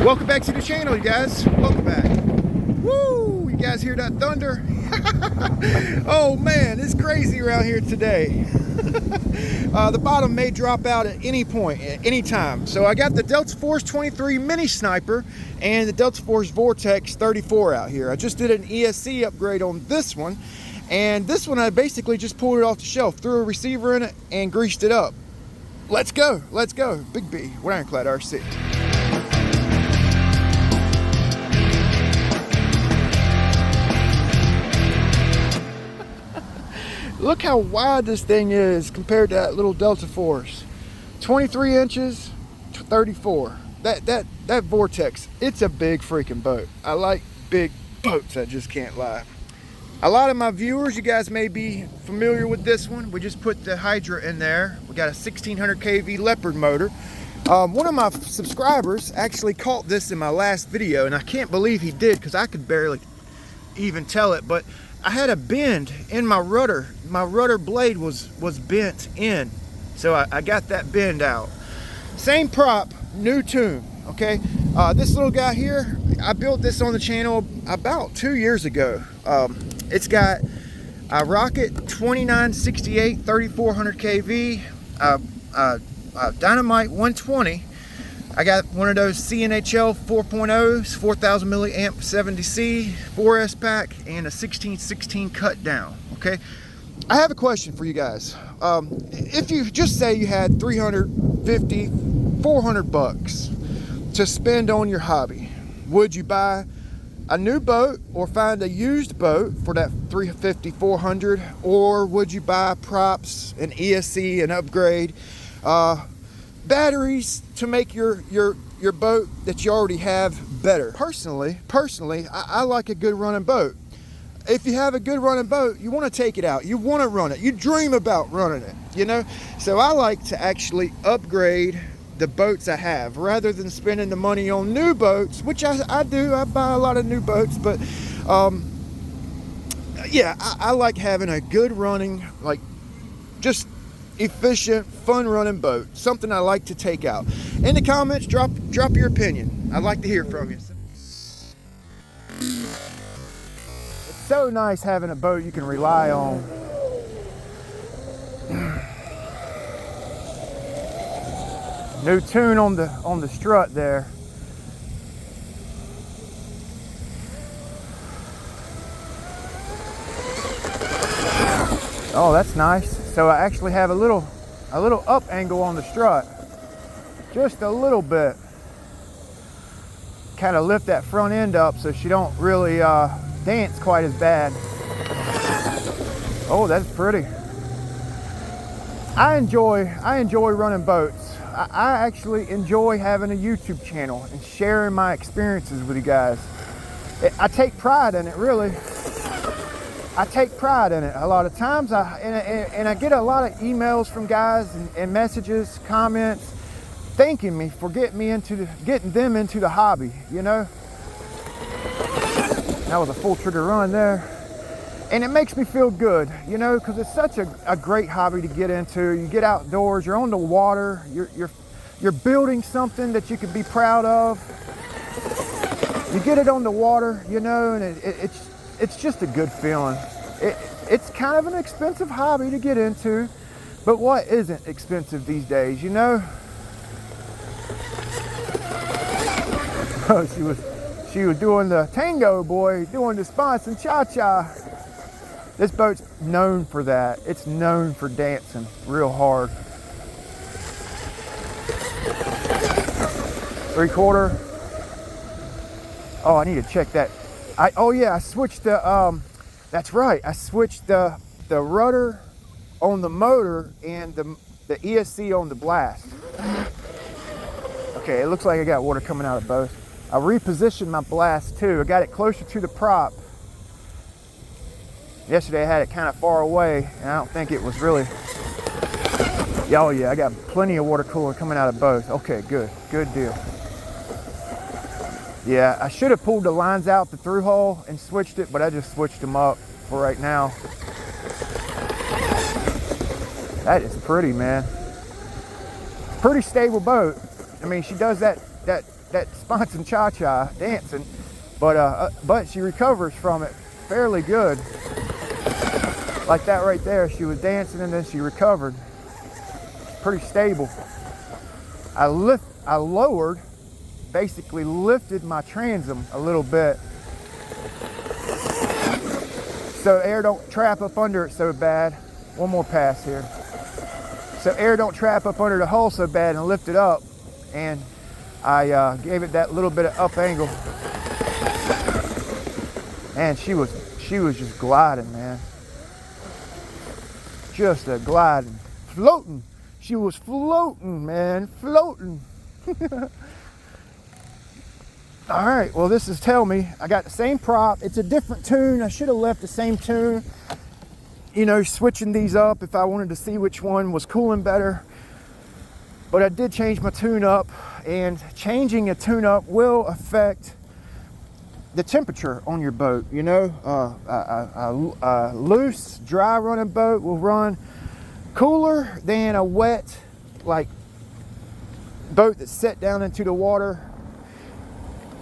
Welcome back to the channel, you guys. Welcome back. Woo! You guys hear that thunder? Oh man, it's crazy around here today. The bottom may drop out at any point, at any time. So I got the Deltaforce 23 mini sniper and the Deltaforce Vortex 34 out here. I just did an ESC upgrade on this one, and this one I basically just pulled it off the shelf, threw a receiver in it, and greased it up. Let's go, let's go. Big B, with Ironclad RC. Look how wide this thing is compared to that little Deltaforce. 23 inches to 34. That Vortex, it's a big freaking boat. I like big boats, I just can't lie. A lot of my viewers, you guys may be familiar with this one. We just put the HYDRA in there. We got a 1600 kV Leopard motor. One of my subscribers actually caught this in my last video, and I can't believe he did because I could barely even tell it, but I had a bend in my rudder. My rudder blade was bent in, so I got that bend out. Same prop, new tune, okay? This little guy here, I built this on the channel about 2 years ago. It's got a Rocket 2968 3400 kV, DYNIMITE 120. I got one of those CNHL 4.0s, 4000 milliamp 70C, 4S pack, and a 1616 cut down, okay? I have a question for you guys. If you just say you had 350, 400 bucks to spend on your hobby, would you buy a new boat or find a used boat for that 350, 400, or would you buy props, an ESC, an upgrade, batteries to make your boat that you already have better? Personally, I like a good running boat. If you have a good running boat, you want to take it out, you want to run it, you dream about running it, you know. So I like to actually upgrade the boats I have rather than spending the money on new boats, which I do. I buy a lot of new boats, but yeah, I like having a good running, like just efficient, fun running boat, something I like to take out. In the comments, drop your opinion. I'd like to hear from you. It's so nice having a boat you can rely on. New tune on the strut there. Oh, that's nice. So I actually have a little up angle on the strut, just a little bit. Kind of lift that front end up so she don't really dance quite as bad. Oh, that's pretty. I enjoy running boats. I actually enjoy having a YouTube channel and sharing my experiences with you guys. I take pride in it, really. I take pride in it. A lot of times I get a lot of emails from guys and messages, comments, thanking me for getting them into the hobby, you know. That was a full trigger run there. And it makes me feel good, you know, because it's such a great hobby to get into. You get outdoors, you're on the water, you're building something that you can be proud of. You get it on the water, you know, and it's just a good feeling. It's kind of an expensive hobby to get into, but what isn't expensive these days, you know? Oh, she was doing the tango, boy, doing the sponge and cha-cha. This boat's known for that. It's known for dancing real hard. 3/4. Oh, I need to check that. Oh yeah, I switched the, that's right. I switched the rudder on the motor and the ESC on the blast. Okay, it looks like I got water coming out of both. I repositioned my blast too. I got it closer to the prop. Yesterday I had it kind of far away, and I don't think it was really. Oh yeah, I got plenty of water cooler coming out of both. Okay, good deal. Yeah, I should have pulled the lines out the through hole and switched it, but I just switched them up for right now. That is pretty, man. Pretty stable boat. I mean, she does that that sponson cha-cha dancing, but she recovers from it fairly good. Like that right there, she was dancing and then she recovered. Pretty stable. I lowered, basically lifted my transom a little bit so air don't trap up under it so bad. One more pass here. So air don't trap up under the hull so bad, and lift it up. And I gave it that little bit of up angle. And she was just gliding, man. Just a gliding, floating. She was floating, man, floating. All right, well, this is Tell Me. I got the same prop. It's a different tune. I should have left the same tune. You know, switching these up if I wanted to see which one was cooling better. But I did change my tune up, and changing a tune up will affect the temperature on your boat. You know, a loose, dry running boat will run cooler than a wet, like, boat that's set down into the water.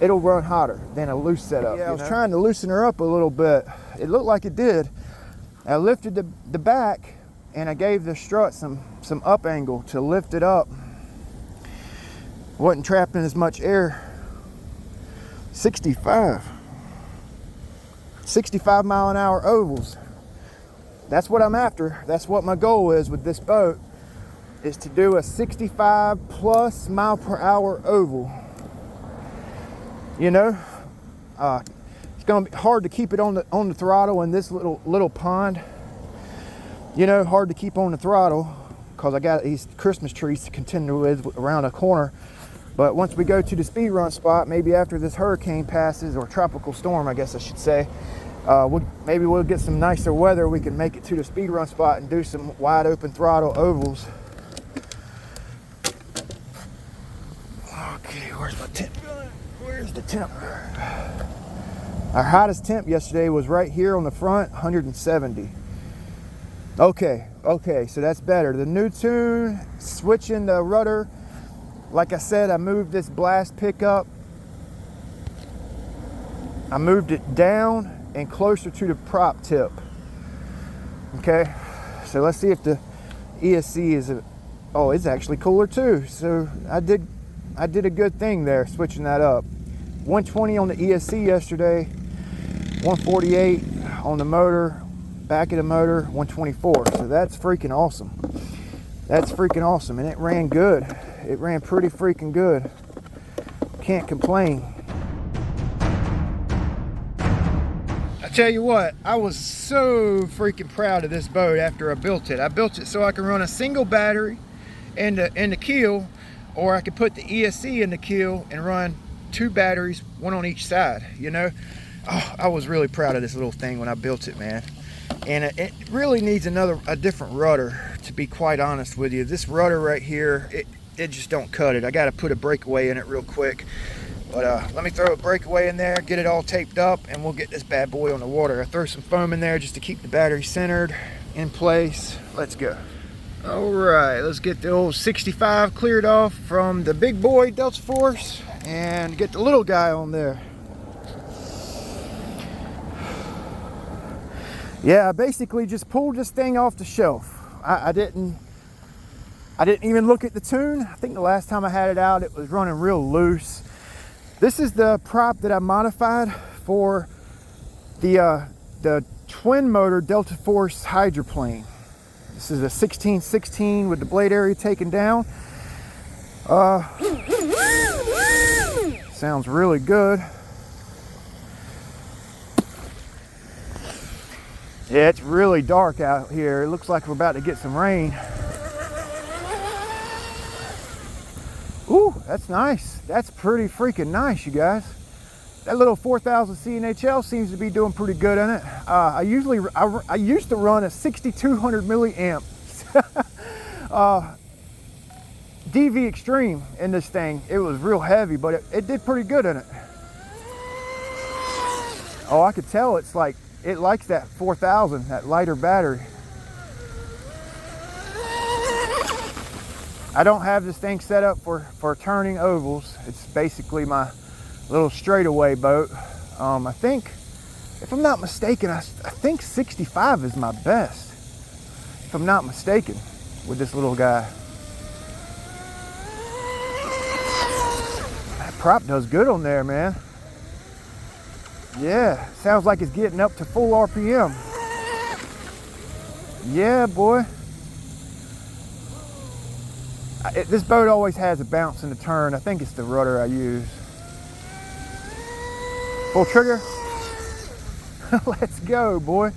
It'll run hotter than a loose setup. Yeah, I was trying to loosen her up a little bit. It looked like it did. I lifted the back, and I gave the strut some up angle to lift it up. Wasn't trapping as much air. 65 mile an hour ovals. That's what I'm after. That's what my goal is with this boat, is to do a 65 plus mile per hour oval. You know, it's gonna be hard to keep it on the throttle in this little pond. You know, hard to keep on the throttle because I got these Christmas trees to contend with around a corner. But once we go to the speed run spot, maybe after this hurricane passes, or tropical storm, I guess I should say, maybe we'll get some nicer weather. We can make it to the speed run spot and do some wide open throttle ovals. Okay, where's my temp? Where's the temp? Our hottest temp yesterday was right here on the front, 170. Okay, so that's better. The new tune, switching the rudder. Like I said, I moved this blast pickup. I moved it down and closer to the prop tip. Okay, so let's see if the ESC is, oh, it's actually cooler too. So I did a good thing there, switching that up. 120 on the ESC yesterday, 148 on the motor, back of the motor, 124. So that's freaking awesome. That's freaking awesome, and it ran good. It ran pretty freaking good. Can't complain. I tell you what, I was so freaking proud of this boat after I built it. I built it so I can run a single battery in the keel, or I could put the ESC in the keel and run 2 batteries, 1 on each side, you know. Oh, I was really proud of this little thing when I built it, man. And it really needs a different rudder, to be quite honest with you. This rudder right here, it just don't cut it. I got to put a breakaway in it real quick. But let me throw a breakaway in there, get it all taped up, and we'll get this bad boy on the water. I throw some foam in there just to keep the battery centered in place. Let's go. All right, let's get the old 65 cleared off from the big boy Deltaforce and get the little guy on there. Yeah, I basically just pulled this thing off the shelf. I didn't even look at the tune. I think the last time I had it out, it was running real loose. This is the prop that I modified for the twin motor Deltaforce HYDROPLANE. This is a 1616 with the blade area taken down. Sounds really good. Yeah, it's really dark out here. It looks like we're about to get some rain. Ooh, that's nice. That's pretty freaking nice, you guys. That little 4000 CNHL seems to be doing pretty good in it. I used to run a 6200 milliamp DV Extreme in this thing. It was real heavy, but it did pretty good in it. Oh, I could tell it's like, it likes that 4000, that lighter battery. I don't have this thing set up for turning ovals. It's basically my little straightaway boat. I think, if I'm not mistaken, I think 65 is my best, if I'm not mistaken, with this little guy. That prop does good on there, man. Yeah, sounds like it's getting up to full RPM. Yeah, boy. This boat always has a bounce in the turn. I think it's the rudder I use. Full trigger. Let's go, boy.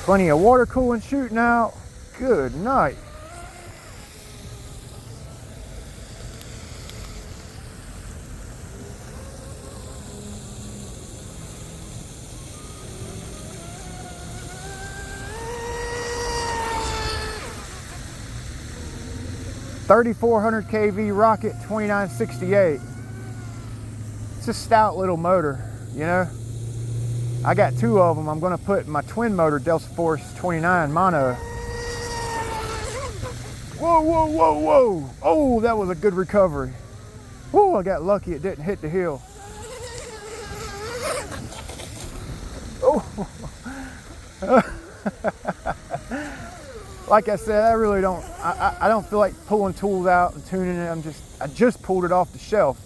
Plenty of water cooling shooting out. Good night. $3,400 kV rocket 2968. It's a stout little motor, you know. I got two of them. I'm going to put my twin motor Deltaforce 29 mono. Whoa, whoa, whoa, whoa. Oh, that was a good recovery. Whoa, I got lucky it didn't hit the hill. Oh. Like I said, I really don't, I don't feel like pulling tools out and tuning it. I just pulled it off the shelf.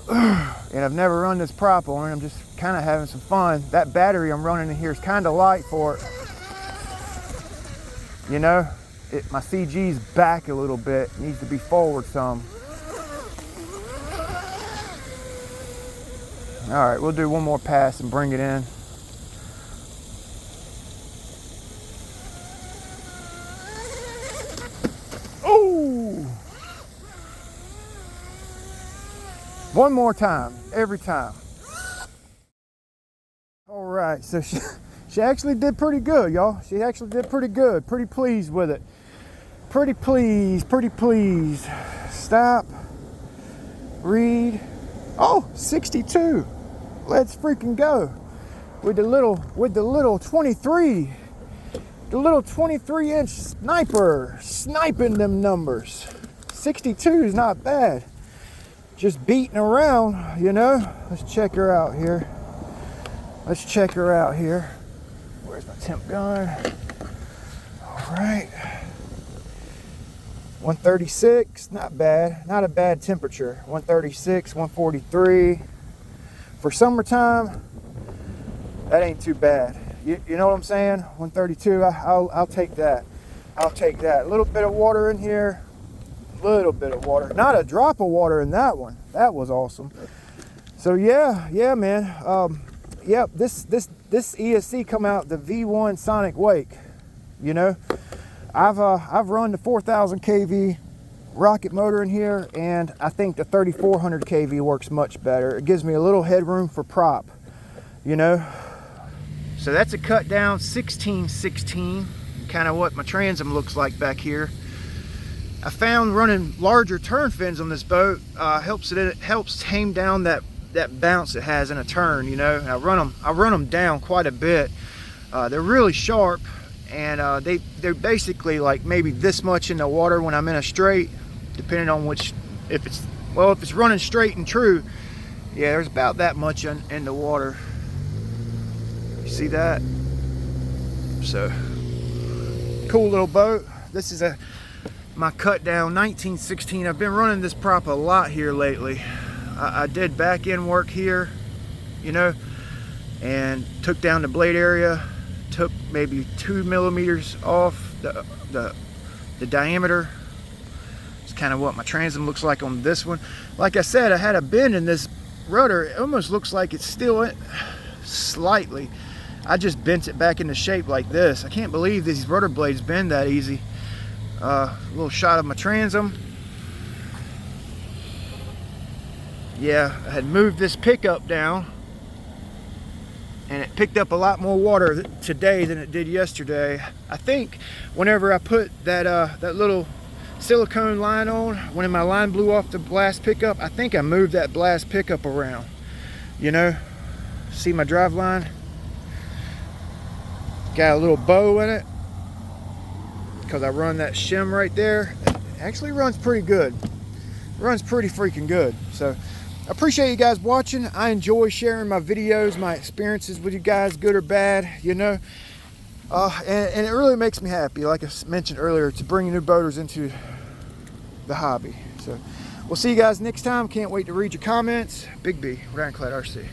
And I've never run this prop on it. I'm just kind of having some fun. That battery I'm running in here is kind of light for it. You know, my CG's back a little bit. It needs to be forward some. All right, we'll do one more pass and bring it in. Oh! One more time, every time. All right, so she actually did pretty good, y'all. She actually did pretty good. Pretty pleased with it. Pretty pleased, pretty pleased. Stop. Read. Oh, 62. Let's freaking go. With the little 23. The little 23-inch sniper. Sniping them numbers. 62 is not bad. Just beating around, you know. Let's check her out here. Let's check her out here. Where's my temp gun? All right. 136, not bad. Not a bad temperature. 136, 143. For summertime, that ain't too bad. You know what I'm saying? 132, I'll take that. I'll take that. A little bit of water in here. Little bit of water. Not a drop of water in that one. That was awesome. So yeah, man. Yep, this ESC come out the V1 Sonic Wake. You know, I've run the 4,000 kV rocket motor in here, and I think the 3,400 kV works much better. It gives me a little headroom for prop. You know. So that's a cut down 1616. Kind of what my transom looks like back here. I found running larger turn fins on this boat helps tame down that bounce it has in a turn, you know. And I run them down quite a bit. They're really sharp, and they're basically like maybe this much in the water when I'm in a straight, depending on which, if it's running straight and true, yeah, there's about that much in the water. You see that? So cool little boat. This is my cut down 1916. I've been running this prop a lot here lately. I did back end work here, you know, and took down the blade area, took maybe 2 millimeters off the diameter. It's kind of what my transom looks like on this one. Like I said, I had a bend in this rudder. It almost looks like it's still slightly. I just bent it back into shape like this. I can't believe these rudder blades bend that easy. A little shot of my transom. Yeah, I had moved this pickup down, and it picked up a lot more water today than it did yesterday. I think whenever I put that silicone line on. When my line blew off the blast pickup, I think I moved that blast pickup around. You know, see my drive line? Got a little bow in it because I run that shim right there. It actually runs pretty good. It runs pretty freaking good. So I appreciate you guys watching. I enjoy sharing my videos, my experiences with you guys, good or bad, you know. And it really makes me happy, like I mentioned earlier, to bring new boaters into the hobby. So we'll see you guys next time. Can't wait to read your comments. Big B, Ironclad RC.